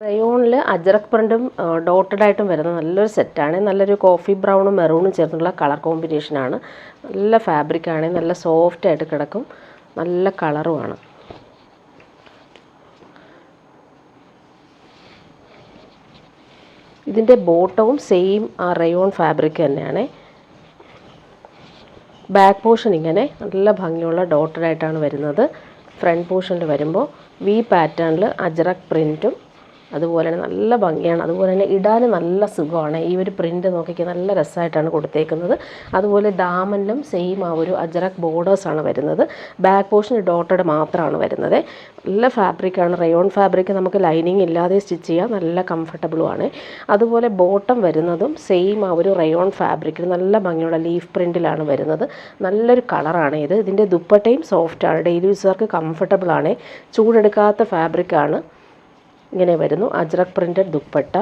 റയോണിൽ ajrak പ്രിൻറ്റും dotted ആയിട്ടും വരുന്ന നല്ലൊരു സെറ്റാണ്. നല്ലൊരു കോഫി ബ്രൗണും മെറൂണും ചേർന്നുള്ള കളർ കോമ്പിനേഷനാണ്. നല്ല ഫാബ്രിക്കാണ്, നല്ല സോഫ്റ്റ് ആയിട്ട് കിടക്കും, നല്ല കളറുമാണ്. ഇതിൻ്റെ ബോട്ടവും സെയിം ആ റയോൺ ഫാബ്രിക് തന്നെയാണ്. ബാക്ക് പോർഷൻ ഇങ്ങനെ നല്ല ഭംഗിയുള്ള ഡോട്ടഡ് ആയിട്ടാണ് വരുന്നത്. ഫ്രണ്ട് പോർഷനിൽ വരുമ്പോൾ വി പാറ്റേണിൽ അജ്രക് പ്രിൻറ്റും അതുപോലെ തന്നെ നല്ല ഭംഗിയാണ്. അതുപോലെ തന്നെ ഇടാൻ നല്ല സുഖമാണ്. ഈ ഒരു പ്രിൻറ്റ് നോക്കിക്കാൻ നല്ല രസമായിട്ടാണ് കൊടുത്തേക്കുന്നത്. അതുപോലെ ദാമനിലും സെയിം ആ ഒരു അജ്രക് ബോർഡേഴ്സാണ് വരുന്നത്. ബാക്ക് പോർഷൻ ഡോട്ടഡ് മാത്രമാണ് വരുന്നത്. നല്ല ഫാബ്രിക്കാണ്. റയോൺ ഫാബ്രിക് നമുക്ക് ലൈനിങ് ഇല്ലാതെ സ്റ്റിച്ച് ചെയ്യാം, നല്ല കംഫർട്ടബിളുമാണ്. അതുപോലെ ബോട്ടം വരുന്നതും സെയിം ആ ഒരു റയോൺ ഫാബ്രിക്കിൽ നല്ല ഭംഗിയുള്ള ലീഫ് പ്രിൻറ്റിലാണ് വരുന്നത്. നല്ലൊരു കളറാണ് ഇത്. ഇതിൻ്റെ ദുപ്പട്ടയും സോഫ്റ്റാണ്, ഡെയിലി യൂസർക്ക് കംഫർട്ടബിളാണ്, ചൂടെടുക്കാത്ത ഫാബ്രിക്കാണ്. ഇങ്ങനെ വരുന്നു അജ്രക് പ്രിൻറ്റഡ് ദുപ്പട്ട.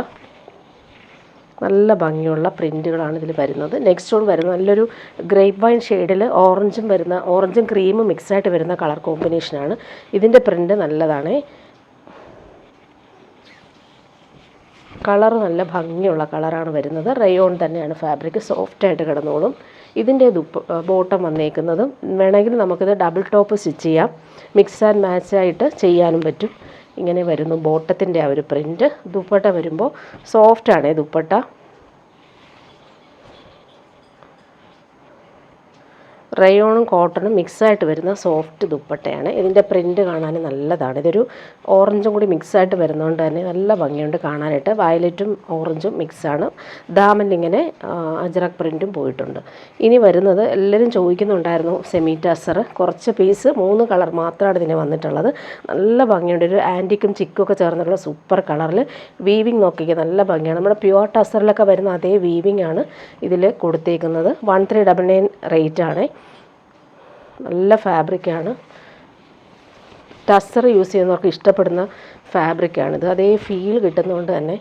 നല്ല ഭംഗിയുള്ള പ്രിൻറ്റുകളാണ് ഇതിൽ വരുന്നത്. നെക്സ്റ്റ് വൺ വരുന്നത് നല്ലൊരു ഗ്രേപ്പ് വൈൻ ഷെയ്ഡിൽ ഓറഞ്ചും ക്രീമും മിക്സായിട്ട് വരുന്ന കളർ കോമ്പിനേഷനാണ്. ഇതിൻ്റെ പ്രിൻറ്റ് നല്ലതാണ്. കളർ നല്ല ഭംഗിയുള്ള കളറാണ് വരുന്നത്. റയോൺ തന്നെയാണ് ഫാബ്രിക്, സോഫ്റ്റായിട്ട് കിടന്നോളും. ഇതിൻ്റെ ബോട്ടം വന്നേക്കുന്നതും വേണമെങ്കിൽ നമുക്കിത് ഡബിൾ ടോപ്പ് സ്റ്റിച്ച് ചെയ്യാം, മിക്സ് ആൻഡ് മാച്ചായിട്ട് ചെയ്യാനും പറ്റും. ഇങ്ങനെ വരുന്നു ബോട്ടത്തിൻ്റെ ആ ഒരു പ്രിൻറ്റ്. ദുപ്പട്ട വരുമ്പോൾ സോഫ്റ്റാണ് ദുപ്പട്ട. റയോണും കോട്ടണും മിക്സായിട്ട് വരുന്ന സോഫ്റ്റ് ദുപ്പട്ടയാണ്. ഇതിൻ്റെ പ്രിൻറ്റ് കാണാൻ നല്ലതാണ്. ഇതൊരു ഓറഞ്ചും കൂടി മിക്സായിട്ട് വരുന്നതുകൊണ്ട് തന്നെ നല്ല ഭംഗിയുണ്ട് കാണാനായിട്ട്. വയലറ്റും ഓറഞ്ചും മിക്സാണ്. ദാമനിലിങ്ങനെ അജ്രക് പ്രിൻറ്റും പോയിട്ടുണ്ട്. ഇനി വരുന്നത് എല്ലാവരും ചോദിക്കുന്നുണ്ടായിരുന്നു സെമി ടസർ. കുറച്ച് പീസ് 3 കളർ മാത്രമാണ് ഇതിന് വന്നിട്ടുള്ളത്. നല്ല ഭംഗിയുണ്ട്. ഒരു ആൻറ്റിക്കും ചിക്കും ഒക്കെ ചേർന്നിട്ടുള്ള സൂപ്പർ കളറിൽ വീവിങ് നോക്കിക്കുക, നല്ല ഭംഗിയാണ്. നമ്മുടെ പ്യുവർ ടസറിലൊക്കെ വരുന്ന അതേ വീവിങ് ആണ് ഇതിൽ കൊടുത്തേക്കുന്നത്. 1399 റേറ്റാണ്. നല്ല ഫാബ്രിക്കാണ്. ടസർ യൂസ് ചെയ്യുന്നവർക്ക് ഇഷ്ടപ്പെടുന്ന ഫാബ്രിക്കാണിത്. അതേ ഫീൽ കിട്ടുന്നതുകൊണ്ട് തന്നെ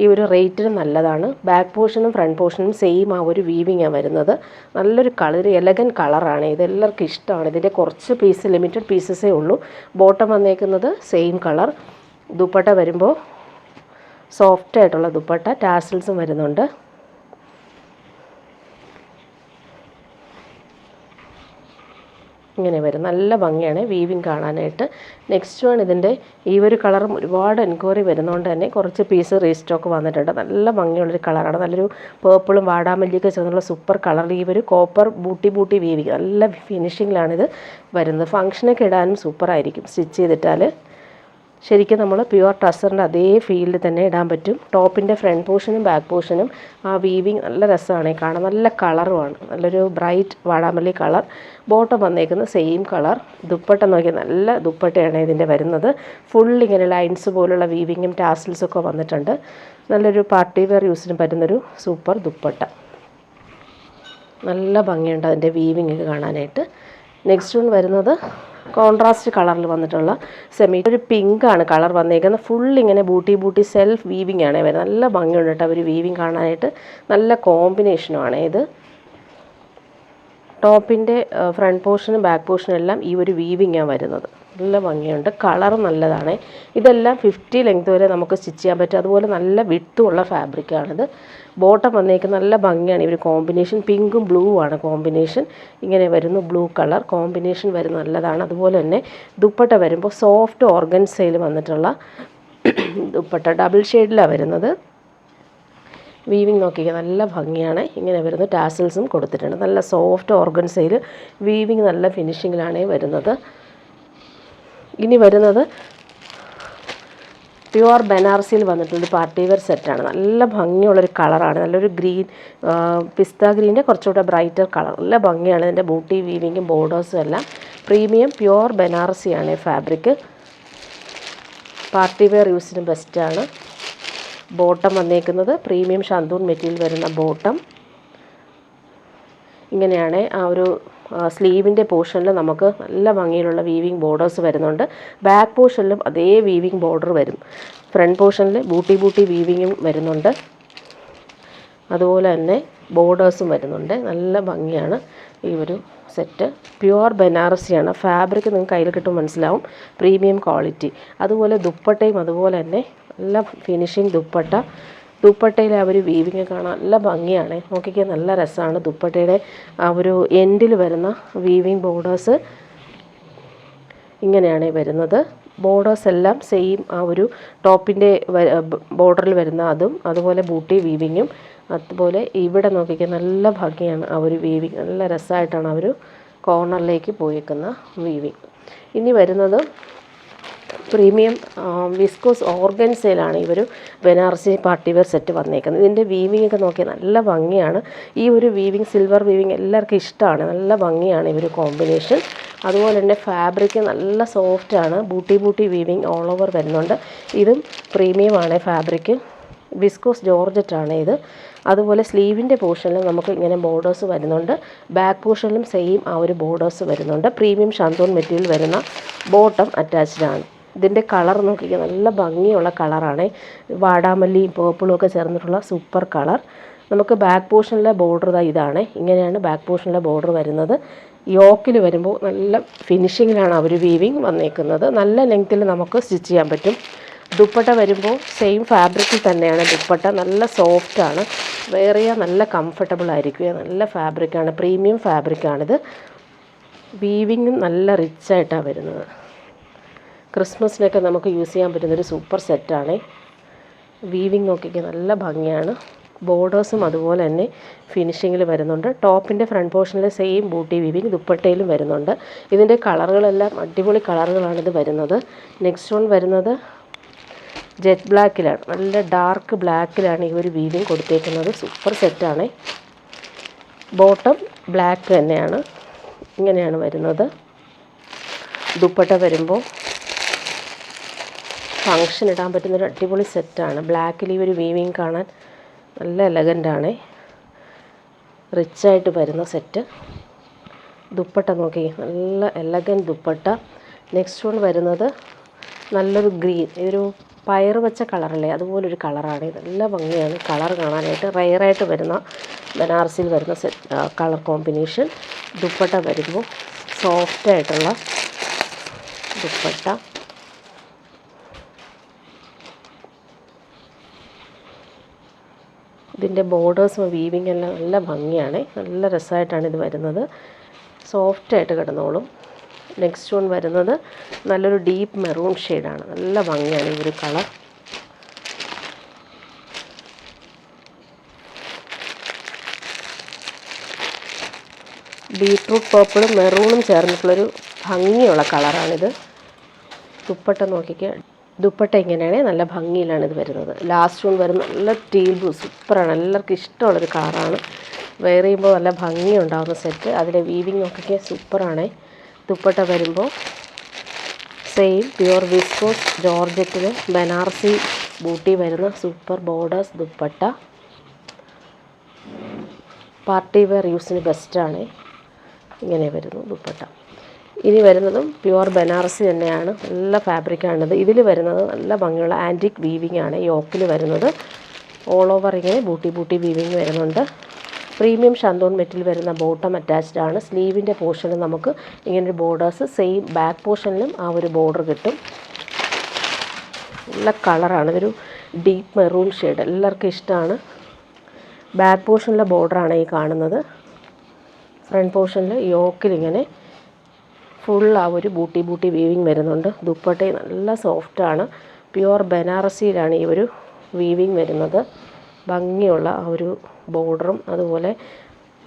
ഈ ഒരു റേറ്റിന് നല്ലതാണ്. ബാക്ക് പോർഷനും ഫ്രണ്ട് പോർഷനും സെയിം ആ ഒരു വീവിങ്ങാണ് വരുന്നത്. നല്ലൊരു കളർ, എലഗൻ കളറാണ്. ഇതെല്ലാവർക്കും ഇഷ്ടമാണ്. ഇതിൻ്റെ കുറച്ച് പീസ്, ലിമിറ്റഡ് പീസസേ ഉള്ളൂ. ബോട്ടം വന്നേക്കുന്നത് സെയിം കളർ. ദുപ്പട്ട വരുമ്പോൾ സോഫ്റ്റായിട്ടുള്ള ദുപ്പട്ട, ടാസിൽസും വരുന്നുണ്ട്. ഇങ്ങനെ വരും. നല്ല ഭംഗിയാണ് വീവിങ് കാണാനായിട്ട്. നെക്സ്റ്റ് വൺ ഇതിൻ്റെ ഈ ഒരു കളറും ഒരുപാട് എൻക്വയറി വരുന്നതുകൊണ്ട് തന്നെ കുറച്ച് പീസ് റീസ്റ്റോക്ക് വന്നിട്ടുണ്ട്. നല്ല ഭംഗിയുള്ളൊരു കളറാണ്. നല്ലൊരു പേർപ്പിളും വാടാമല്ലിയൊക്കെ ചേർന്നുള്ള സൂപ്പർ കളറിൽ ഈ ഒരു കോപ്പർ ബൂട്ടി വീവിങ് നല്ല ഫിനിഷിങ്ങിലാണിത് വരുന്നത്. ഫങ്ഷനൊക്കെ ഇടാനും സൂപ്പറായിരിക്കും സ്റ്റിച്ച് ചെയ്തിട്ടാൽ. ശരിക്കും നമ്മൾ പ്യുവർ ടസറിൻ്റെ അതേ ഫീൽഡിൽ തന്നെ ഇടാൻ പറ്റും. ടോപ്പിൻ്റെ ഫ്രണ്ട് പോർഷനും ബാക്ക് പോർഷനും ആ വീവിങ് നല്ല രസമാണ് കാണാൻ. നല്ല കളറുമാണ്, നല്ലൊരു ബ്രൈറ്റ് വാടാമല്ലി കളർ. ബോട്ടം വന്നേക്കുന്നത് സെയിം കളർ. ദുപ്പട്ട നോക്കിയാൽ നല്ല ദുപ്പട്ടയാണ് ഇതിൻ്റെ വരുന്നത്. ഫുൾ ഇങ്ങനെ ലൈൻസ് പോലുള്ള വീവിങ്ങും ടാസിൽസും ഒക്കെ വന്നിട്ടുണ്ട്. നല്ലൊരു പാർട്ടി വെയർ യൂസിന് പറ്റുന്നൊരു സൂപ്പർ ദുപ്പട്ട. നല്ല ഭംഗിയുണ്ട് അതിൻ്റെ വീവിങ് കാണാനായിട്ട്. നെക്സ്റ്റ് വൺ വരുന്നത് കോൺട്രാസ്റ്റ് കളറിൽ വന്നിട്ടുള്ള ഒരു പിങ്കാണ് കളർ വന്നേക്കുന്നത്. ഫുൾ ഇങ്ങനെ ബൂട്ടി സെൽഫ് വീവിങ് ആണ് വരുന്നത്. നല്ല ഭംഗിയുണ്ട് കേട്ടോ ഒരു വീവിങ് കാണാനായിട്ട്. നല്ല കോമ്പിനേഷനുമാണ് ഇത്. ടോപ്പിൻ്റെ ഫ്രണ്ട് പോർഷനും ബാക്ക് പോർഷനും എല്ലാം ഈ ഒരു വീവിങ്ങാണ് വരുന്നത്. നല്ല ഭംഗിയുണ്ട്. കളർ നല്ലതാണ്. ഇതെല്ലാം 50 ലെങ്ത് വരെ നമുക്ക് സ്റ്റിച്ച് ചെയ്യാൻ പറ്റും. അതുപോലെ നല്ല വിട്ടുള്ള ഫാബ്രിക്കാണിത്. ബോട്ടം വന്നേക്കുന്ന നല്ല ഭംഗിയാണ്. ഈ ഒരു കോമ്പിനേഷൻ പിങ്കും ബ്ലൂ ആണ് കോമ്പിനേഷൻ. ഇങ്ങനെ വരുന്നു ബ്ലൂ കളർ കോമ്പിനേഷൻ വരുന്ന നല്ലതാണ്. അതുപോലെ തന്നെ ദുപ്പട്ട വരുമ്പോൾ സോഫ്റ്റ് ഓർഗൻസയിൽ വന്നിട്ടുള്ള ദുപ്പട്ട ഡബിൾ ഷെയ്ഡിലാണ് വരുന്നത്. വീവിങ് നോക്കിക്കുക, നല്ല ഭംഗിയാണ്. ഇങ്ങനെ വരുന്നു. ടാസിൽസും കൊടുത്തിട്ടുണ്ട്. നല്ല സോഫ്റ്റ് ഓർഗൻസയിൽ വീവിങ് നല്ല ഫിനിഷിങ്ങിലാണ് വരുന്നത്. ഇനി വരുന്നത് പ്യുവർ ബനാറസിയിൽ വന്നിട്ടുള്ളൊരു പാർട്ടി വെയർ സെറ്റാണ്. നല്ല ഭംഗിയുള്ളൊരു കളറാണ്. നല്ലൊരു ഗ്രീൻ, പിസ്ത ഗ്രീൻ്റെ കുറച്ചുകൂടെ ബ്രൈറ്റർ കളർ. നല്ല ഭംഗിയാണ്. ഇതിൻ്റെ ബൂട്ടി വീവിങ്ങും ബോർഡേഴ്സും എല്ലാം. പ്രീമിയം പ്യുവർ ബനാറസിയാണ് ഫാബ്രിക്. പാർട്ടി വെയർ യൂസിന് ബെസ്റ്റാണ്. ബോട്ടം വന്നേക്കുന്നത് പ്രീമിയം ഷാന്തൂൺ മെറ്റീരിയൽ വരുന്ന ബോട്ടം. ഇങ്ങനെയാണ് ആ ഒരു സ്ലീവിൻ്റെ പോർഷനിൽ നമുക്ക് നല്ല ഭംഗിയിലുള്ള വീവിങ് ബോർഡേഴ്സ് വരുന്നുണ്ട്. ബാക്ക് പോർഷനിലും അതേ വീവിങ് ബോർഡർ വരും. ഫ്രണ്ട് പോർഷനിൽ ബൂട്ടി വീവിങ്ങും വരുന്നുണ്ട്. അതുപോലെ തന്നെ ബോർഡേഴ്സും വരുന്നുണ്ട്. നല്ല ഭംഗിയാണ് ഈ ഒരു സെറ്റ്. പ്യുവർ ബനാറസിയാണ്. ഫാബ്രിക് നിങ്ങൾക്ക് കയ്യിൽ കിട്ടും മനസ്സിലാവും. Premium quality. അതുപോലെ ദുപ്പട്ടയും അതുപോലെ തന്നെ നല്ല ഫിനിഷിങ് ദുപ്പട്ടയിലെ ആ ഒരു വീവിങ് കാണാൻ നല്ല ഭംഗിയാണ്. നോക്കിക്കാൻ നല്ല രസമാണ്. ദുപ്പട്ടയുടെ ആ ഒരു എൻഡിൽ വരുന്ന വീവിങ് ബോർഡേഴ്സ് ഇങ്ങനെയാണ് വരുന്നത്. ബോർഡേഴ്സ് എല്ലാം സെയിം ആ ഒരു ടോപ്പിൻ്റെ ബോർഡറിൽ വരുന്ന അതും അതുപോലെ ബൂട്ടി വീവിങ്ങും. അതുപോലെ ഇവിടെ നോക്കിക്കാൻ നല്ല ഭംഗിയാണ് ആ ഒരു വീവിങ്. നല്ല രസമായിട്ടാണ് ആ ഒരു കോർണറിലേക്ക് പോയേക്കുന്ന വീവിങ്. ഇനി വരുന്നത് പ്രീമിയം വിസ്കോസ് ഓർഗൻസയിലാണ് ഈ ഒരു ബനാറസി പാർട്ടി വെയർ സെറ്റ് വന്നേക്കുന്നത്. ഇതിൻ്റെ വീവിങ് ഒക്കെ നോക്കിയാൽ നല്ല ഭംഗിയാണ്. ഈ ഒരു വീവിങ് സിൽവർ വീവിങ് എല്ലാവർക്കും ഇഷ്ടമാണ്. നല്ല ഭംഗിയാണ് ഈ ഒരു കോമ്പിനേഷൻ. അതുപോലെ തന്നെ ഫാബ്രിക് നല്ല സോഫ്റ്റാണ്. ബൂട്ടി വീവിങ് ഓൾ ഓവർ വരുന്നുണ്ട്. ഇതും പ്രീമിയമാണ് ഫാബ്രിക്. വിസ്കോസ് ജോർജറ്റാണ് ഇത്. അതുപോലെ സ്ലീവിൻ്റെ പോർഷനിൽ നമുക്ക് ഇങ്ങനെ ബോർഡേഴ്സ് വരുന്നുണ്ട്. ബാക്ക് പോർഷനിലും സെയിം ആ ഒരു ബോർഡേഴ്സ് വരുന്നുണ്ട്. പ്രീമിയം ഷാന്തൂൺ മെറ്റീരിയൽ വരുന്ന ബോട്ടം അറ്റാച്ച്ഡ് ആണ്. ഇതിൻ്റെ കളർ നോക്കിക്കുക, നല്ല ഭംഗിയുള്ള കളറാണ്. വാടാമല്ലിയും പേർപ്പിളും ഒക്കെ ചേർന്നിട്ടുള്ള സൂപ്പർ കളർ. നമുക്ക് ബാക്ക് പോർഷനിലെ ബോർഡർ ഇതാണ്. ഇങ്ങനെയാണ് ബാക്ക് പോർഷനിലെ ബോർഡർ വരുന്നത്. യോക്കിൽ വരുമ്പോൾ നല്ല ഫിനിഷിങ്ങിലാണ് അവർ വീവിങ് വന്നേക്കുന്നത്. നല്ല ലെങ്ത്തിൽ നമുക്ക് സ്റ്റിച്ച് ചെയ്യാൻ പറ്റും. ദുപ്പട്ട വരുമ്പോൾ സെയിം ഫാബ്രിക്കിൽ തന്നെയാണ് ദുപ്പട്ട. നല്ല സോഫ്റ്റാണ്. വെയർ ചെയ്യാൻ നല്ല കംഫർട്ടബിൾ ആയിരിക്കും. നല്ല ഫാബ്രിക്കാണ്, പ്രീമിയം ഫാബ്രിക്കാണിത്. വീവിങ്ങും നല്ല റിച്ചായിട്ടാണ് വരുന്നത്. ക്രിസ്മസിനൊക്കെ നമുക്ക് യൂസ് ചെയ്യാൻ പറ്റുന്നൊരു സൂപ്പർ സെറ്റാണ്. വീവിങ് നോക്കിക്കുക, നല്ല ഭംഗിയാണ്. ബോർഡേഴ്സും അതുപോലെ തന്നെ ഫിനിഷിങ്ങിൽ വരുന്നുണ്ട്. ടോപ്പിൻ്റെ ഫ്രണ്ട് പോർഷനിൽ സെയിം ബൂട്ടി വീവിങ് ദുപ്പട്ടയിലും വരുന്നുണ്ട്. ഇതിൻ്റെ കളറുകളെല്ലാം അടിപൊളി കളറുകളാണിത് വരുന്നത്. നെക്സ്റ്റ് വൺ വരുന്നത് ജെറ്റ് ബ്ലാക്കിലാണ്. നല്ല ഡാർക്ക് ബ്ലാക്കിലാണ് ഈ ഒരു വീവിങ് കൊടുത്തേക്കുന്നത്. സൂപ്പർ സെറ്റാണ്. ബോട്ടം ബ്ലാക്ക് തന്നെയാണ്. ഇങ്ങനെയാണ് വരുന്നത്. ദുപ്പട്ട വരുമ്പോൾ ഫങ്ഷൻ ഇടാൻ പറ്റുന്നൊരു അടിപൊളി സെറ്റാണ്. ബ്ലാക്കിൽ ഈ ഒരു വീവിങ് കാണാൻ നല്ല എലഗൻ്റാണ്. റിച്ചായിട്ട് വരുന്ന സെറ്റ്. ദുപ്പട്ട നോക്കി, നല്ല എലഗൻറ്റ് ദുപ്പട്ട. നെക്സ്റ്റ് വൺ വരുന്നത് നല്ലൊരു ഗ്രീൻ, ഇതൊരു പയർ വെച്ച കളറല്ലേ അതുപോലൊരു കളറാണ്. നല്ല ഭംഗിയാണ് കളർ കാണാനായിട്ട്. റെയറായിട്ട് വരുന്ന ബനാറസിയിൽ വരുന്ന കളർ കോമ്പിനേഷൻ. ദുപ്പട്ട വരുമ്പോൾ സോഫ്റ്റായിട്ടുള്ള ദുപ്പട്ട. ഇതിൻ്റെ ബോർഡേഴ്സും വീവിങ് എല്ലാം നല്ല ഭംഗിയാണ്. നല്ല രസമായിട്ടാണ് ഇത് വരുന്നത്. സോഫ്റ്റായിട്ട് കിടന്നോളും. നെക്സ്റ്റ് വൺ വരുന്നത് നല്ലൊരു ഡീപ്പ് മെറൂൺ ഷെയ്ഡാണ്. നല്ല ഭംഗിയാണ് ഈ ഒരു കളർ. ബീട്രൂട്ട് പേർപ്പിളും മെറൂണും ചേർന്നിട്ടുള്ളൊരു ഭംഗിയുള്ള കളറാണിത്. ദുപ്പട്ട നോക്കിക്കുക. ദുപ്പട്ട ഇങ്ങനെയാണ്, നല്ല ഭംഗിയിലാണ് ഇത് വരുന്നത്. ലാസ്റ്റ് വൺ വരുന്ന നല്ല ടീൽ ബ്ലൂ, സൂപ്പറാണ്. എല്ലാവർക്കും ഇഷ്ടമുള്ളൊരു കളറാണ്. വെയർ ചെയ്യുമ്പോൾ നല്ല ഭംഗി ഉണ്ടാകുന്ന സെറ്റ്. അതിലെ വീവിങ് നോക്കിക്കുക, സൂപ്പറാണ്. ദുപ്പട്ട വരുമ്പോൾ സെയിം പ്യുവർ വിസ്കോസ് ജോർജറ്റിൽ ബനാറസി ബൂട്ടി വരുന്ന super borders dupatta. Party wear യൂസിന് ബെസ്റ്റാണ്. ഇങ്ങനെ വരുന്നു ദുപ്പട്ട. ഇനി വരുന്നതും പ്യുവർ ബനാറസി തന്നെയാണ്. നല്ല ഫാബ്രിക്കാണിത്. ഇതിൽ വരുന്നത് നല്ല ഭംഗിയുള്ള ആൻറ്റിക് വീവിങ് ആണ്. യോക്കിൽ വരുന്നത് ഓൾ ഓവർ ഇങ്ങനെ ബൂട്ടി വീവിങ് വരുന്നുണ്ട്. പ്രീമിയം ഷാന്തൂൺ മെറ്റീരിയൽ വരുന്ന ബോട്ടം അറ്റാച്ച്ഡ് ആണ്. സ്ലീവിൻ്റെ പോർഷനിൽ നമുക്ക് ഇങ്ങനൊരു ബോർഡേഴ്സ് സെയിം ബാക്ക് പോർഷനിലും ആ ഒരു ബോർഡർ കിട്ടും. നല്ല കളറാണ്. ഇതൊരു ഡീപ്പ് മെറൂൺ ഷെയ്ഡ്, എല്ലാവർക്കും ഇഷ്ടമാണ്. ബാക്ക് പോർഷനിലെ ബോർഡറാണ് ഈ കാണുന്നത്. ഫ്രണ്ട് പോർഷനിൽ യോക്കിൽ ഇങ്ങനെ ഫുൾ ആ ഒരു ബൂട്ടി വീവിങ് വരുന്നുണ്ട്. ദുപ്പട്ട നല്ല സോഫ്റ്റാണ്. പ്യുവർ ബനാറസിയിലാണ് ഈ ഒരു വീവിങ് വരുന്നത്. ഭംഗിയുള്ള ആ ഒരു ബോർഡറും അതുപോലെ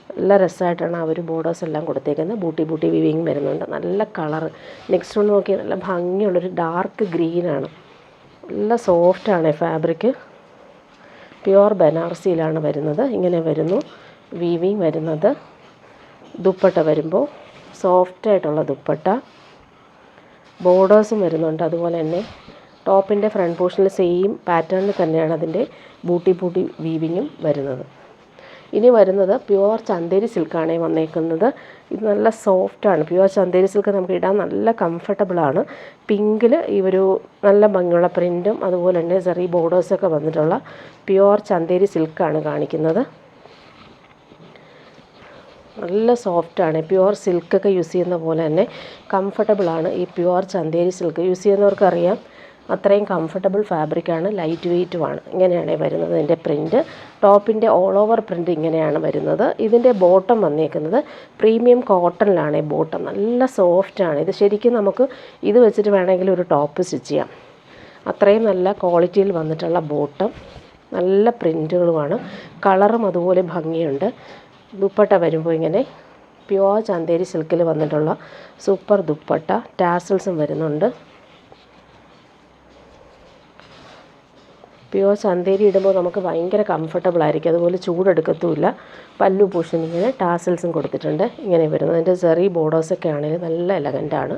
നല്ല രസമായിട്ടാണ് ആ ഒരു ബോർഡേഴ്സ് എല്ലാം കൊടുത്തേക്കുന്നത്. ബൂട്ടി വീവിങ് വരുന്നുണ്ട്. നല്ല കളറ്. നെക്സ്റ്റ് ഒന്ന് നോക്കിയാൽ നല്ല ഭംഗിയുള്ളൊരു ഡാർക്ക് ഗ്രീനാണ്. നല്ല സോഫ്റ്റാണ് ഫാബ്രിക്. പ്യുവർ ബനാറസിയിലാണ് വരുന്നത്. ഇങ്ങനെ വരുന്നു വീവിങ് വരുന്നത്. ദുപ്പട്ട വരുമ്പോൾ സോഫ്റ്റായിട്ടുള്ള ദുപ്പട്ട. ബോർഡേഴ്സും വരുന്നുണ്ട്. അതുപോലെ തന്നെ ടോപ്പിൻ്റെ ഫ്രണ്ട് പോർഷനിൽ സെയിം പാറ്റേണിൽ തന്നെയാണ് അതിൻ്റെ ബൂട്ടി വീവിങ്ങും വരുന്നത്. ഇനി വരുന്നത് പ്യുവർ ചന്തേരി സിൽക്കാണ് വന്നേക്കുന്നത്. ഇത് നല്ല സോഫ്റ്റാണ്. പ്യുവർ ചന്തേരി സിൽക്ക് നമുക്ക് ഇടാൻ നല്ല കംഫർട്ടബിളാണ്. പിങ്കിൽ ഈ ഒരു നല്ല ഭംഗിയുള്ള പ്രിൻറ്റും അതുപോലെ തന്നെ ചെറിയ ബോർഡേഴ്സൊക്കെ വന്നിട്ടുള്ള പ്യുവർ ചന്തേരി സിൽക്കാണ് കാണിക്കുന്നത്. നല്ല സോഫ്റ്റാണ്. പ്യുവർ സിൽക്കൊക്കെ യൂസ് ചെയ്യുന്ന പോലെ തന്നെ കംഫർട്ടബിളാണ് ഈ പ്യുവർ ചന്തേരി സിൽക്ക്. യൂസ് ചെയ്യുന്നവർക്കറിയാം അത്രയും കംഫർട്ടബിൾ ഫാബ്രിക്കാണ്, ലൈറ്റ് വെയ്റ്റുമാണ്. ഇങ്ങനെയാണ് വരുന്നത് ഇതിൻ്റെ പ്രിൻറ്റ്. ടോപ്പിൻ്റെ ഓൾ ഓവർ പ്രിൻറ്റ് ഇങ്ങനെയാണ് വരുന്നത്. ഇതിൻ്റെ ബോട്ടം വന്നേക്കുന്നത് പ്രീമിയം കോട്ടണിലാണ്. ബോട്ടം നല്ല സോഫ്റ്റാണ്. ഇത് ശരിക്കും നമുക്ക് ഇത് വെച്ചിട്ട് വേണമെങ്കിൽ ഒരു ടോപ്പ് സ്റ്റിച്ച് ചെയ്യാം. അത്രയും നല്ല ക്വാളിറ്റിയിൽ വന്നിട്ടുള്ള ബോട്ടം, നല്ല പ്രിൻറ്റുകളുമാണ്. കളറും അതുപോലെ ഭംഗിയുണ്ട്. ദുപ്പട്ട വരുമ്പോൾ ഇങ്ങനെ പ്യുവർ ചന്തേരി സിൽക്കിൽ വന്നിട്ടുള്ള സൂപ്പർ ദുപ്പട്ട, ടാസൽസും വരുന്നുണ്ട്. പ്യുവർ ചന്തേരി ഇടുമ്പോൾ നമുക്ക് ഭയങ്കര കംഫർട്ടബിൾ ആയിരിക്കും, അതുപോലെ ചൂടെടുക്കത്തുമില്ല. പല്ലു പോർഷൻ ഇങ്ങനെ ടാസൽസും കൊടുത്തിട്ടുണ്ട്. ഇങ്ങനെ വരുന്നത് അതിൻ്റെ സെറി ബോർഡേഴ്സൊക്കെ ആണെങ്കിൽ നല്ല എലഗൻ്റാണ്.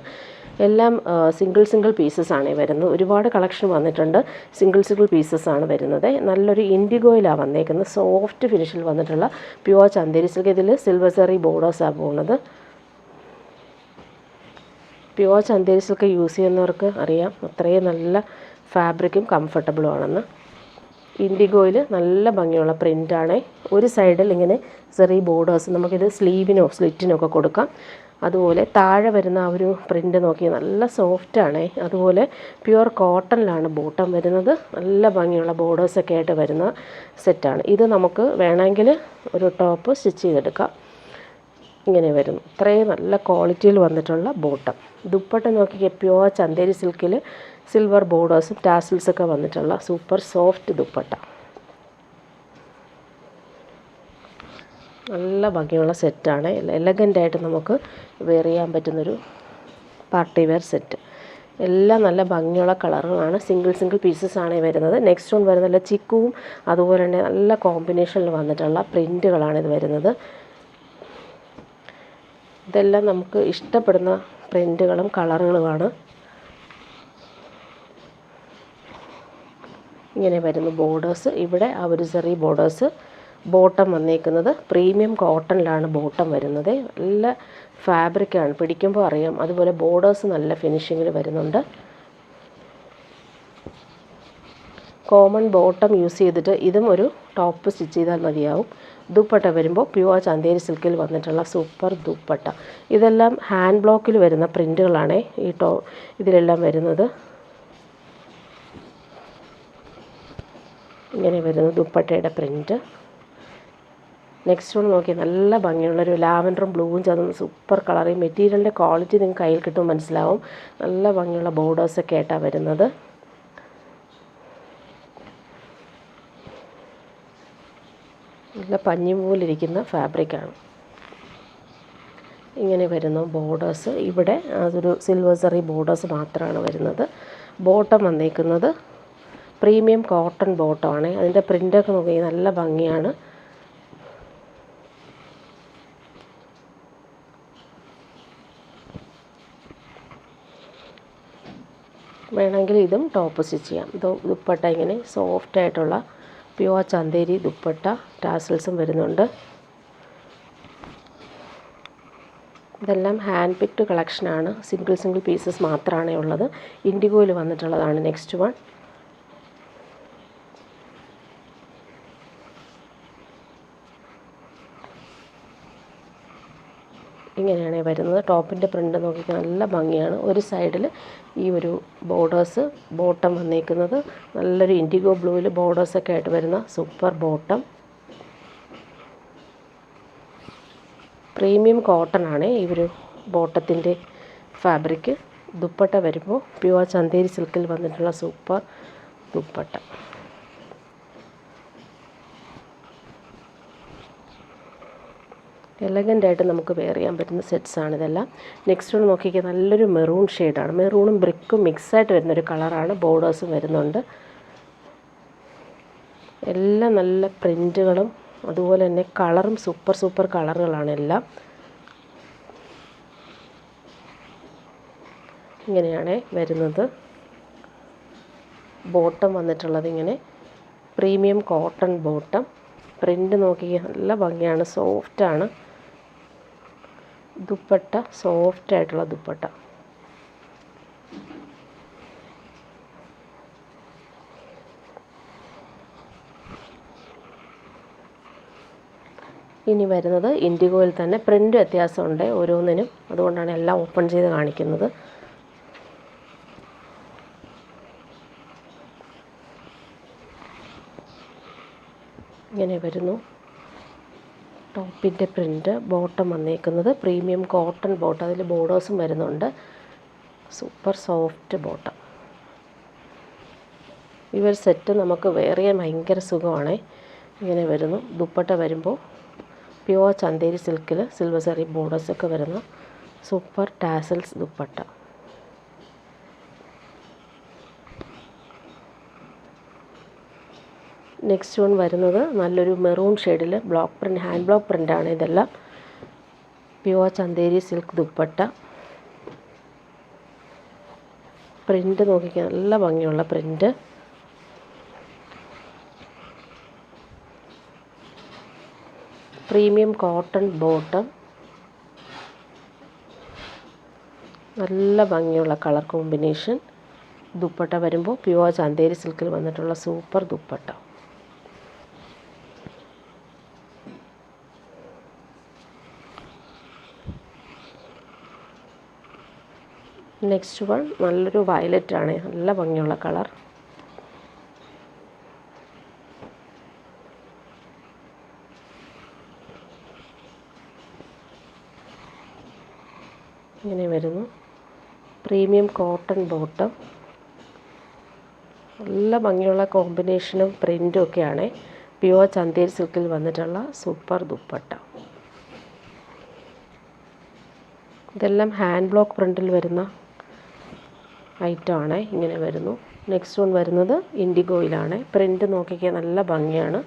എല്ലാം സിംഗിൾ പീസസ് ആണ് വരുന്നത്. ഒരുപാട് കളക്ഷൻ വന്നിട്ടുണ്ട്. സിംഗിൾ പീസസ് ആണ് വരുന്നത്. നല്ലൊരു ഇൻഡിഗോയിലാണ് വന്നേക്കുന്നത്. സോഫ്റ്റ് ഫിനിഷിൽ വന്നിട്ടുള്ള പ്യുവർ ചന്തേരി സിൽക്ക്. ഇതിൽ സിൽവർ സെറി ബോർഡേഴ്സാണ് പോകുന്നത്. പ്യുവർ ചന്തേരി സിൽക്ക് യൂസ് ചെയ്യുന്നവർക്ക് അറിയാം അത്രയും നല്ല ഫാബ്രിക്കും കംഫർട്ടബിളും ആണെന്ന്. ഇൻഡിഗോയിൽ നല്ല ഭംഗിയുള്ള പ്രിൻ്റാണ്. ഒരു സൈഡിൽ ഇങ്ങനെ സെറി ബോർഡേഴ്സ്, നമുക്കിത് സ്ലീവിനോ സ്ലിറ്റിനോ ഒക്കെ കൊടുക്കാം. അതുപോലെ താഴെ വരുന്ന ആ ഒരു പ്രിൻ്റ് നോക്കി നല്ല സോഫ്റ്റാണ്. അതുപോലെ പ്യുവർ കോട്ടണിലാണ് ബോട്ടം വരുന്നത്. നല്ല ഭംഗിയുള്ള ബോർഡേഴ്സൊക്കെ ആയിട്ട് വരുന്ന സെറ്റാണ്. ഇത് നമുക്ക് വേണമെങ്കിൽ ഒരു ടോപ്പ് സ്റ്റിച്ച് ചെയ്തെടുക്കാം. ഇങ്ങനെ വരുന്നു. ഇത്രയും നല്ല ക്വാളിറ്റിയിൽ വന്നിട്ടുള്ള ബോട്ടം. ദുപ്പട്ട നോക്കി പ്യുവർ ചന്തേരി സിൽക്കിൽ സിൽവർ ബോർഡേഴ്സും ടാസിൽസൊക്കെ വന്നിട്ടുള്ള സൂപ്പർ സോഫ്റ്റ് ദുപ്പട്ട. നല്ല ഭംഗിയുള്ള സെറ്റാണ്. എലഗൻ്റായിട്ട് നമുക്ക് വെയർ ചെയ്യാൻ പറ്റുന്നൊരു പാർട്ടി വെയർ സെറ്റ്. എല്ലാം നല്ല ഭംഗിയുള്ള കളറുകളാണ്. സിംഗിൾ പീസസ് ആണ് വരുന്നത്. നെക്സ്റ്റ് വൺ വരുന്നത് ചിക്കുവും അതുപോലെ തന്നെ നല്ല കോമ്പിനേഷനിൽ വന്നിട്ടുള്ള പ്രിൻറ്റുകളാണ് ഇത് വരുന്നത്. ഇതെല്ലാം നമുക്ക് ഇഷ്ടപ്പെടുന്ന പ്രിൻറ്റുകളും കളറുകളുമാണ്. ഇങ്ങനെ വരുന്നു ബോർഡേഴ്സ്. ഇവിടെ ആ ഒരു ചെറിയ ബോർഡേഴ്സ്. ബോട്ടം വന്നേക്കുന്നത് പ്രീമിയം കോട്ടണിലാണ് ബോട്ടം വരുന്നത്. നല്ല ഫാബ്രിക്കാണ്, പിടിക്കുമ്പോൾ അറിയാം. അതുപോലെ ബോർഡേഴ്സ് നല്ല ഫിനിഷിങ്ങിൽ വരുന്നുണ്ട്. കോമൺ ബോട്ടം യൂസ് ചെയ്തിട്ട് ഇതും ഒരു ടോപ്പ് സ്റ്റിച്ച് ചെയ്താൽ മതിയാവും. ദുപ്പട്ട വരുമ്പോൾ പ്യുവർ ചന്തേരി സിൽക്കിൽ വന്നിട്ടുള്ള സൂപ്പർ ദുപ്പട്ട. ഇതെല്ലാം ഹാൻഡ് ബ്ലോക്കിൽ വരുന്ന പ്രിൻറ്റുകളാണ് ഇതിലെല്ലാം വരുന്നത്. ഇങ്ങനെ വരുന്നു ദുപ്പട്ടയുടെ പ്രിൻറ്റ്. നെക്സ്റ്റ് വൺ നോക്കി നല്ല ഭംഗിയുള്ളൊരു ലാവൻഡറും ബ്ലൂവും ചേർന്ന സൂപ്പർ കളർ. ഈ മെറ്റീരിയലിൻ്റെ ക്വാളിറ്റി നിങ്ങൾക്ക് കയ്യിൽ കിട്ടുമ്പോൾ മനസ്സിലാവും. നല്ല ഭംഗിയുള്ള ബോർഡേഴ്സൊക്കെ ആയിട്ടാണ് വരുന്നത്. നല്ല പഞ്ഞി പോലിരിക്കുന്ന ഫാബ്രിക്കാണ്. ഇങ്ങനെ വരുന്നു ബോർഡേഴ്സ്. ഇവിടെ അതൊരു സിൽവർ സെറി ബോർഡേഴ്സ് മാത്രമാണ് വരുന്നത്. ബോട്ടം വന്നേക്കുന്നത് പ്രീമിയം കോട്ടൺ ബോട്ടമാണ്. അതിൻ്റെ പ്രിൻ്റൊക്കെ നോക്കി നല്ല ഭംഗിയാണ്. വേണമെങ്കിൽ ഇതും ടോപ്പ് സ്റ്റിച്ച് ചെയ്യാം. ദുപ്പട്ട ഇങ്ങനെ സോഫ്റ്റായിട്ടുള്ള പ്യുവർ ചന്തേരി ദുപ്പട്ട, ടാസൽസും വരുന്നുണ്ട്. ഇതെല്ലാം ഹാൻഡ് പിക്ഡ് കളക്ഷനാണ്. സിംഗിൾ പീസസ് മാത്രമാണ് ഉള്ളത്. ഇൻഡിഗോയിൽ വന്നിട്ടുള്ളതാണ് നെക്സ്റ്റ് വൺ. ഇങ്ങനെയാണ് വരുന്നത്. ടോപ്പിൻ്റെ പ്രിൻ്റ് നോക്കിയാൽ നല്ല ഭംഗിയാണ്. ഒരു സൈഡിൽ ഈ ഒരു ബോർഡേഴ്സ്, ബോട്ടം വന്നേക്കുന്നത് നല്ലൊരു ഇൻഡിഗോ ബ്ലൂവിൽ ബോർഡേഴ്സൊക്കെ ആയിട്ട് വരുന്ന സൂപ്പർ ബോട്ടം. പ്രീമിയം കോട്ടൺ ആണ് ഈ ഒരു ബോട്ടത്തിൻ്റെ ഫാബ്രിക്. ദുപ്പട്ട വരുമ്പോൾ പ്യുവർ ചന്തേരി സിൽക്കിൽ വന്നിട്ടുള്ള സൂപ്പർ ദുപ്പട്ട. എലഗൻ്റായിട്ട് നമുക്ക് വെയർ ചെയ്യാൻ പറ്റുന്ന സെറ്റ്സാണ് ഇതെല്ലാം. നെക്സ്റ്റ് ഒന്ന് നോക്കിയാൽ നല്ലൊരു മെറൂൺ ഷെയ്ഡാണ്. മെറൂണും ബ്രിക്കും മിക്സായിട്ട് വരുന്നൊരു കളറാണ്. ബോർഡേഴ്സും വരുന്നുണ്ട്. എല്ലാം നല്ല പ്രിൻറ്റുകളും അതുപോലെ തന്നെ കളറും സൂപ്പർ കളറുകളാണ് എല്ലാം. ഇങ്ങനെയാണ് വരുന്നത്. ബോട്ടം വന്നിട്ടുള്ളത് ഇങ്ങനെ പ്രീമിയം കോട്ടൺ ബോട്ടം. പ്രിൻ്റ് നോക്കിയാൽ നല്ല ഭംഗിയാണ്, സോഫ്റ്റാണ്. ദുപ്പട്ട സോഫ്റ്റായിട്ടുള്ള ദുപ്പട്ട. ഇനി വരുന്നത് ഇൻഡിഗോയിൽ തന്നെ പ്രിൻ്റ് വ്യത്യാസമുണ്ട് ഓരോന്നിനും, അതുകൊണ്ടാണ് എല്ലാം ഓപ്പൺ ചെയ്ത് കാണിക്കുന്നത്. ഇങ്ങനെ വരുന്നു ടോപ്പിൻ്റെ പ്രിൻ്റ്. ബോട്ടം വന്നേക്കുന്നത് പ്രീമിയം കോട്ടൺ ബോട്ടം, അതിൽ ബോർഡേഴ്സും വരുന്നുണ്ട്. Super soft bottom. ഈ ഒരു സെറ്റ് നമുക്ക് വെയർ ചെയ്യാൻ ഭയങ്കര സുഖമാണ്. ഇങ്ങനെ വരുന്നു. ദുപ്പട്ട വരുമ്പോൾ പ്യുവർ ചന്തേരി സിൽക്കിൽ സിൽവർ സെറി ബോർഡേഴ്സൊക്കെ വരുന്ന super tassels dupatta. Next one വരുന്നത് നല്ലൊരു മെറൂൺ ഷെയ്ഡിൽ ബ്ലോക്ക് പ്രിൻ്റ്, ഹാൻഡ് ബ്ലോക്ക് പ്രിൻ്റാണ് ഇതെല്ലാം. Pure Chanderi silk dupatta. Print നോക്കിക്കാൻ നല്ല ഭംഗിയുള്ള പ്രിൻ്റ്. Premium cotton bottom. നല്ല ഭംഗിയുള്ള കളർ കോമ്പിനേഷൻ. ദുപ്പട്ട വരുമ്പോൾ പ്യുവർ ചന്തേരി സിൽക്കിൽ വന്നിട്ടുള്ള സൂപ്പർ ദുപ്പട്ട. നെക്സ്റ്റ് വൺ നല്ലൊരു വയലറ്റ് ആണ്, നല്ല ഭംഗിയുള്ള കളർ. ഇങ്ങനെ വരുന്നു. Premium cotton bottom. നല്ല ഭംഗിയുള്ള കോമ്പിനേഷനും പ്രിൻറ്റും ഒക്കെയാണ്. പ്യുവർ ചന്തേരി സിൽക്കിൽ വന്നിട്ടുള്ള സൂപ്പർ ദുപ്പട്ട. ഇതെല്ലാം ഹാൻഡ് ബ്ലോക്ക് പ്രിൻറ്റിൽ വരുന്ന ഐറ്റമാണ്. ഇങ്ങനെ വരുന്നു. നെക്സ്റ്റ് വൺ വരുന്നത് ഇൻഡിഗോയിലാണ്. പ്രിൻ്റ് നോക്കിക്കാൻ നല്ല ഭംഗിയാണ്.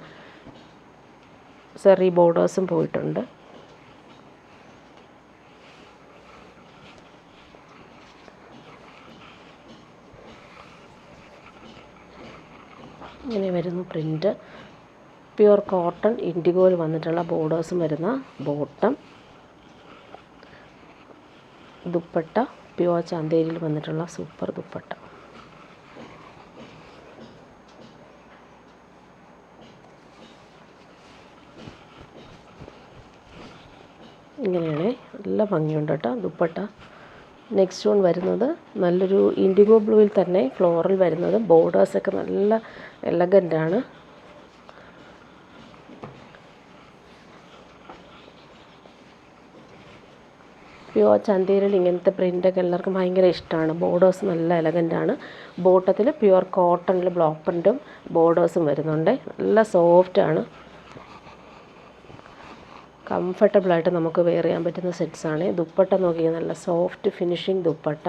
സെറി ബോർഡേഴ്സും പോയിട്ടുണ്ട്. ഇങ്ങനെ വരുന്നു പ്രിൻ്റ്. പ്യുവർ കോട്ടൺ ഇൻഡിഗോയിൽ വന്നിട്ടുള്ള ബോർഡേഴ്സും വരുന്ന ബോട്ടം. ദുപ്പട്ട പ്യുവർ ചന്തേരിയിൽ വന്നിട്ടുള്ള സൂപ്പർ ദുപ്പട്ട. ഇങ്ങനെയാണ്, നല്ല ഭംഗിയുണ്ട് കേട്ടോ ദുപ്പട്ട. നെക്സ്റ്റ് വൺ വരുന്നത് നല്ലൊരു ഇൻഡിഗോ ബ്ലൂവിൽ തന്നെ ഫ്ലോറൽ വരുന്നത്. ബോർഡേഴ്സൊക്കെ നല്ല എലഗൻ്റാണ്. പ്യുവർ ചന്തേരിയിൽ ഇങ്ങനത്തെ പ്രിൻ്റൊക്കെ എല്ലാവർക്കും ഭയങ്കര ഇഷ്ടമാണ്. ബോർഡേഴ്സ് നല്ല എലഗൻ്റാണ്. ബോട്ടത്തിൽ പ്യുവർ കോട്ടണിൽ ബ്ലോക്ക് പ്രിൻറ്റും ബോർഡേഴ്സും വരുന്നുണ്ട്. നല്ല സോഫ്റ്റാണ്. കംഫർട്ടബിളായിട്ട് നമുക്ക് വെയർ ചെയ്യാൻ പറ്റുന്ന സെറ്റ്സാണ്. ദുപ്പട്ട നോക്കിയാൽ നല്ല സോഫ്റ്റ് ഫിനിഷിങ് ദുപ്പട്ട.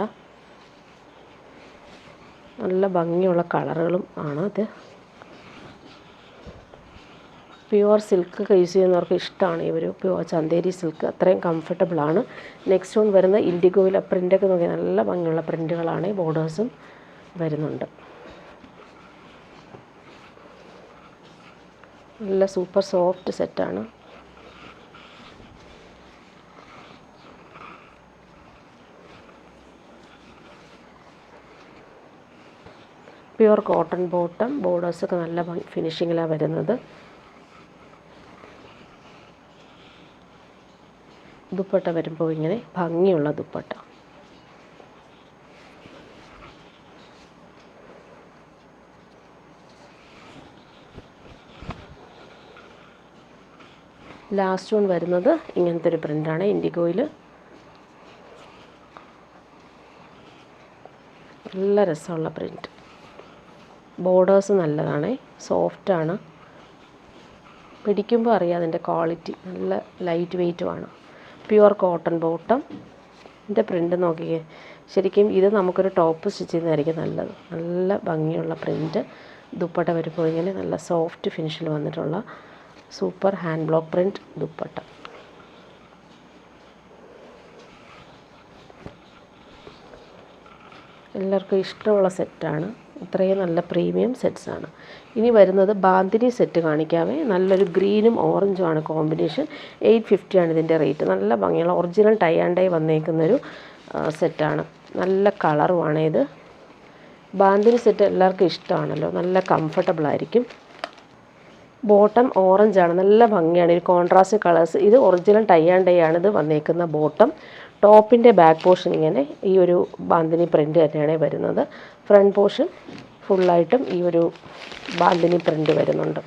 നല്ല ഭംഗിയുള്ള കളറുകളും ആണ് ഇത്. പ്യുവർ സിൽക്ക് യൂസ് ചെയ്യുന്നവർക്ക് ഇഷ്ടമാണ് ഈ ഒരു പ്യുവർ ചന്തേരി സിൽക്ക്, അത്രയും കംഫർട്ടബിളാണ്. നെക്സ്റ്റ് വൺ വരുന്ന ഇൻഡിഗോയിൽ പ്രിൻ്റൊക്കെ നോക്കിയാൽ നല്ല ഭംഗിയുള്ള പ്രിൻ്റുകളാണ്. ബോർഡേഴ്സും വരുന്നുണ്ട്. നല്ല സൂപ്പർ സോഫ്റ്റ് സെറ്റാണ്. Pure cotton bottom. ബോർഡേഴ്സൊക്കെ നല്ല ഫിനിഷിങ്ങിലാണ് വരുന്നത്. ദുപ്പട്ട വരുമ്പോൾ ഇങ്ങനെ ഭംഗിയുള്ള ദുപ്പട്ട. ലാസ്റ്റ് വൺ വരുന്നത് ഇങ്ങനത്തെ ഒരു പ്രിൻ്റാണ് ഇൻഡിഗോയിൽ. നല്ല രസമുള്ള പ്രിൻ്റ്. ബോർഡേഴ്സ് നല്ലതാണ്, സോഫ്റ്റാണ്. പിടിക്കുമ്പോൾ അറിയാം അതിൻ്റെ ക്വാളിറ്റി. നല്ല ലൈറ്റ് വെയ്റ്റുമാണ്. Pure cotton bottom. ഇതിൻ്റെ പ്രിൻ്റ് നോക്കിക്കേ, ശരിക്കും ഇത് നമുക്കൊരു ടോപ്പ് സ്റ്റിച്ച് ചെയ്യുന്നതായിരിക്കും നല്ലത്. നല്ല ഭംഗിയുള്ള പ്രിൻ്റ്. ദുപ്പട്ട വരുമ്പോൾ ഇങ്ങനെ നല്ല സോഫ്റ്റ് ഫിനിഷിൽ വന്നിട്ടുള്ള super hand block print dupatta. എല്ലാവർക്കും ഇഷ്ടമുള്ള സെറ്റാണ്. ഇത്രയും നല്ല പ്രീമിയം സെറ്റ്സാണ്. ഇനി വരുന്നത് ബാന്തിനി സെറ്റ് കാണിക്കാമേ. നല്ലൊരു ഗ്രീനും ഓറഞ്ചുമാണ് കോമ്പിനേഷൻ. 850 ആണ് ഇതിൻ്റെ റേറ്റ്. നല്ല ഭംഗിയുള്ള ഒറിജിനൽ ടൈ ആൻഡ് ഡൈ വന്നേക്കുന്നൊരു സെറ്റാണ്. നല്ല കളറുമാണ് ഇത്. ബാന്തിനി സെറ്റ് എല്ലാവർക്കും ഇഷ്ടമാണല്ലോ, നല്ല കംഫർട്ടബിളായിരിക്കും. ബോട്ടം ഓറഞ്ചാണ്, നല്ല ഭംഗിയാണ്. ഒരു കോൺട്രാസ്റ്റ് കളേഴ്സ്. ഇത് ഒറിജിനൽ ടൈ ആൻഡ് ഡൈ ആണ് ഇത് വന്നേക്കുന്ന ബോട്ടം. ടോപ്പിൻ്റെ ബാക്ക് പോർഷൻ ഇങ്ങനെ ഈ ഒരു ബാന്തിനി പ്രിൻ്റ് തന്നെയാണ് വരുന്നത്. ഫ്രണ്ട് പോർഷൻ ഫുള്ളായിട്ടും ഈ ഒരു ബാന്തിനി പ്രിൻ്റ് വരുന്നുണ്ട്.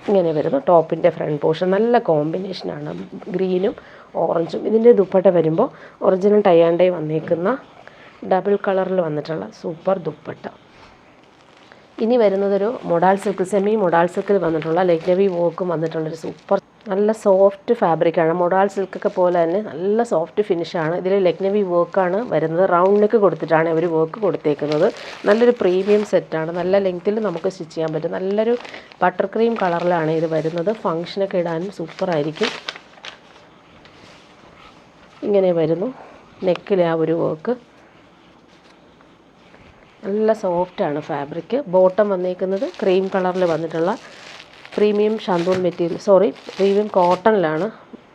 ഇങ്ങനെ വരുന്നു ടോപ്പിൻ്റെ ഫ്രണ്ട് പോർഷൻ. നല്ല കോമ്പിനേഷനാണ് ഗ്രീനും ഓറഞ്ചും. ഇതിൻ്റെ ദുപ്പട്ട വരുമ്പോൾ ഒറിജിനൽ ടൈ ആൻഡ് ഡൈ വന്നേക്കുന്ന ഡബിൾ കളറിൽ വന്നിട്ടുള്ള സൂപ്പർ ദുപ്പട്ട. ഇനി വരുന്നതൊരു മൊഡാൾ സിൽക്ക്, സെമി മൊഡാൾ സിൽക്കിൽ വന്നിട്ടുള്ള ലക്നവി വർക്കും വന്നിട്ടുള്ളൊരു സൂപ്പർ നല്ല സോഫ്റ്റ് ഫാബ്രിക്കാണ്. മൊഡാൾ സിൽക്കൊക്കെ പോലെ തന്നെ നല്ല സോഫ്റ്റ് ഫിനിഷാണ്. ഇതിൽ ലക്നവി വർക്കാണ് വരുന്നത്. റൗണ്ട് നെക്ക് കൊടുത്തിട്ടാണ് ഇവർ വർക്ക് കൊടുത്തേക്കുന്നത്. നല്ലൊരു പ്രീമിയം സെറ്റാണ്. നല്ല ലെങ്ത്തിൽ നമുക്ക് സ്റ്റിച്ച് ചെയ്യാൻ പറ്റും. നല്ലൊരു ബട്ടർ ക്രീം കളറിലാണ് ഇത് വരുന്നത്. ഫങ്ഷനൊക്കെ ഇടാനും സൂപ്പറായിരിക്കും. ഇങ്ങനെ വരുന്നു നെക്കിലെ ആ ഒരു വർക്ക്. നല്ല സോഫ്റ്റാണ് ഫാബ്രിക്. ബോട്ടം വന്നേക്കുന്നത് ക്രീം കളറിൽ വന്നിട്ടുള്ള പ്രീമിയം ഷാന്തൂൺ പ്രീമിയം കോട്ടണിലാണ്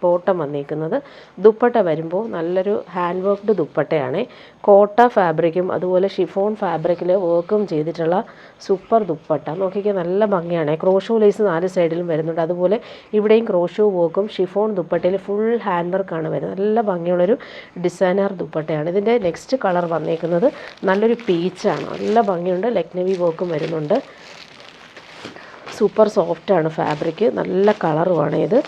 ബോട്ടം വന്നേക്കുന്നത്. ദുപ്പട്ട വരുമ്പോൾ നല്ലൊരു ഹാൻഡ് വർക്ക്ഡ് ദുപ്പട്ടയാണ്. കോട്ട ഫാബ്രിക്കും അതുപോലെ ഷിഫോൺ ഫാബ്രിക്കിൽ വർക്കും ചെയ്തിട്ടുള്ള സൂപ്പർ ദുപ്പട്ട. നോക്കിക്കാൻ നല്ല ഭംഗിയാണ്. ക്രോഷോ ലേസ് 4 സൈഡിലും വരുന്നുണ്ട്. അതുപോലെ ഇവിടെയും ക്രോഷോ വർക്കും ഷിഫോൺ ദുപ്പട്ടയിൽ ഫുൾ ഹാൻഡ് വർക്കാണ് വരുന്നത്. നല്ല ഭംഗിയുള്ളൊരു ഡിസൈനർ ദുപ്പട്ടയാണ്. ഇതിൻ്റെ നെക്സ്റ്റ് കളർ വന്നേക്കുന്നത് നല്ലൊരു പീച്ചാണ്. നല്ല ഭംഗിയുണ്ട്. ലക്നവി വർക്കും വരുന്നുണ്ട്. സൂപ്പർ സോഫ്റ്റാണ് ഫാബ്രിക്. നല്ല കളറുമാണ് ഇത്.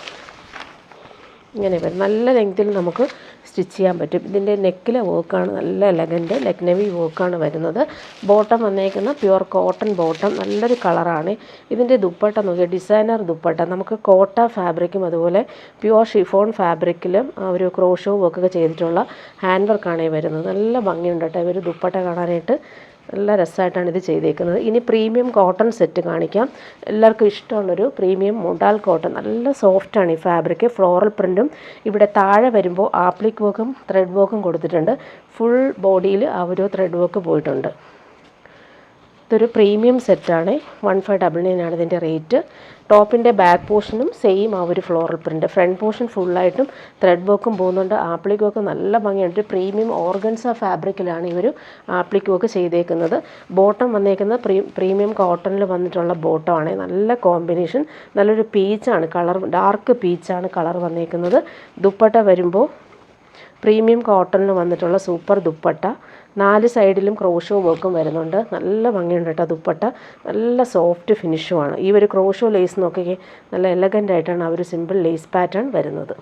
ഇങ്ങനെ വരും. നല്ല ലെങ്ത്തിൽ നമുക്ക് സ്റ്റിച്ച് ചെയ്യാൻ പറ്റും. ഇതിൻ്റെ നെക്കിലെ വർക്കാണ് നല്ല എലഗൻറ്റ് ലക്നവി വർക്കാണ് വരുന്നത്. ബോട്ടം വന്നേക്കുന്ന പ്യുവർ കോട്ടൺ ബോട്ടം. നല്ലൊരു കളറാണ്. ഇതിൻ്റെ ദുപ്പട്ട നോക്കിയാൽ ഡിസൈനർ ദുപ്പട്ട. നമുക്ക് കോട്ട ഫാബ്രിക്കും അതുപോലെ പ്യുവർ ഷിഫോൺ ഫാബ്രിക്കിലും ഒരു ക്രോഷോ വർക്കൊക്കെ ചെയ്തിട്ടുള്ള ഹാൻഡ് വർക്കാണ് വരുന്നത്. നല്ല ഭംഗിയുണ്ട് കേട്ടോ. ഇവർ ദുപ്പട്ട കാണാനായിട്ട് നല്ല രസമായിട്ടാണ് ഇത് ചെയ്തേക്കുന്നത്. ഇനി പ്രീമിയം കോട്ടൺ സെറ്റ് കാണിക്കാം. എല്ലാവർക്കും ഇഷ്ടമുള്ളൊരു പ്രീമിയം മൊഡാൾ കോട്ടൺ. നല്ല സോഫ്റ്റാണ് ഈ ഫാബ്രിക്. ഫ്ലോറൽ പ്രിൻറ്റും ഇവിടെ താഴെ വരുമ്പോൾ ആപ്ലിക് വർക്കും ത്രെഡ് വർക്കും കൊടുത്തിട്ടുണ്ട്. ഫുൾ ബോഡിയിൽ ആ ഒരു ത്രെഡ് വർക്ക് പോയിട്ടുണ്ട്. ഇതൊരു പ്രീമിയം സെറ്റാണ്. 1599 ആണ് ഇതിൻ്റെ റേറ്റ്. ടോപ്പിൻ്റെ ബാക്ക് പോർഷനും സെയിം ആ ഒരു ഫ്ലോറൽ പ്രിൻറ്റ്. ഫ്രണ്ട് പോർഷൻ ഫുള്ളായിട്ടും ത്രെഡ് വർക്കും പോകുന്നുണ്ട്. ആപ്ലിക് വർക്ക് നല്ല ഭംഗിയുണ്ട്. പ്രീമിയം ഓർഗൻസ ഫാബ്രിക്കിലാണ് ഇവർ ആപ്ലിക് വർക്ക് ചെയ്തേക്കുന്നത്. ബോട്ടം വന്നേക്കുന്നത് പ്രീമിയം കോട്ടണിൽ വന്നിട്ടുള്ള ബോട്ടമാണ്. നല്ല കോമ്പിനേഷൻ. നല്ലൊരു പീച്ചാണ് കളർ. ഡാർക്ക് പീച്ചാണ് കളർ വന്നേക്കുന്നത്. ദുപ്പട്ട വരുമ്പോൾ പ്രീമിയം കോട്ടണിൽ വന്നിട്ടുള്ള സൂപ്പർ ദുപ്പട്ട. 4 സൈഡിലും ക്രോഷോ വർക്കും വരുന്നുണ്ട്. നല്ല ഭംഗിയുണ്ട് കേട്ടോ ദുപ്പട്ട. നല്ല സോഫ്റ്റ് ഫിനിഷുമാണ്. ഈ ഒരു ക്രോഷോ ലേസ് നോക്കിക്കേ നല്ല എലഗൻ്റ് ആയിട്ടാണ് ആ ഒരു സിമ്പിൾ ലേസ് പാറ്റേൺ വരുന്നത്.